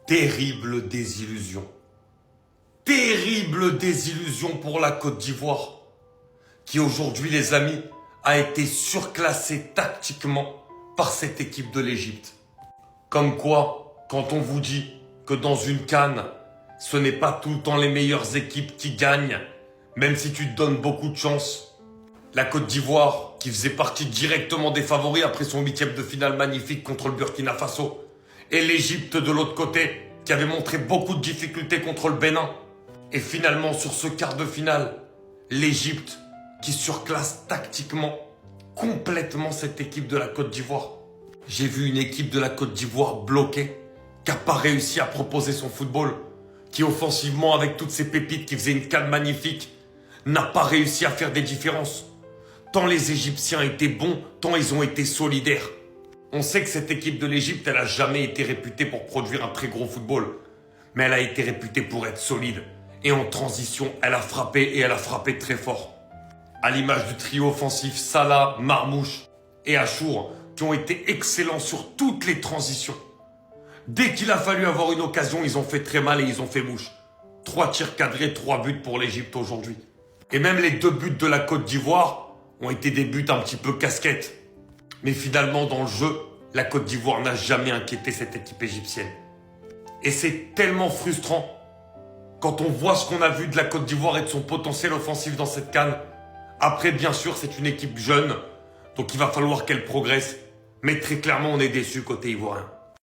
Terrible désillusion. Terrible désillusion pour la Côte d'Ivoire, qui aujourd'hui, les amis, a été surclassée tactiquement par cette équipe de l'Égypte. Comme quoi, quand on vous dit que dans une CAN, ce n'est pas tout le temps les meilleures équipes qui gagnent, même si tu te donnes beaucoup de chance. La Côte d'Ivoire, qui faisait partie directement des favoris après son 8e de finale magnifique contre le Burkina Faso, et l'Égypte de l'autre côté, qui avait montré beaucoup de difficultés contre le Bénin. Et finalement, sur ce quart de finale, l'Égypte qui surclasse tactiquement complètement cette équipe de la Côte d'Ivoire. J'ai vu une équipe de la Côte d'Ivoire bloquée, qui n'a pas réussi à proposer son football, qui offensivement, avec toutes ces pépites qui faisaient une CAN magnifique, n'a pas réussi à faire des différences. Tant les Égyptiens étaient bons, tant ils ont été solidaires. On sait que cette équipe de l'Égypte, elle n'a jamais été réputée pour produire un très gros football. Mais elle a été réputée pour être solide. Et en transition, elle a frappé et elle a frappé très fort. À l'image du trio offensif Salah, Marmouche et Achour, qui ont été excellents sur toutes les transitions. Dès qu'il a fallu avoir une occasion, ils ont fait très mal et ils ont fait mouche. 3 tirs cadrés, 3 buts pour l'Égypte aujourd'hui. Et même les 2 buts de la Côte d'Ivoire ont été des buts un petit peu casquettes. Mais finalement, dans le jeu, la Côte d'Ivoire n'a jamais inquiété cette équipe égyptienne. Et c'est tellement frustrant quand on voit ce qu'on a vu de la Côte d'Ivoire et de son potentiel offensif dans cette CAN. Après, bien sûr, c'est une équipe jeune, donc il va falloir qu'elle progresse. Mais très clairement, on est déçus côté ivoirien.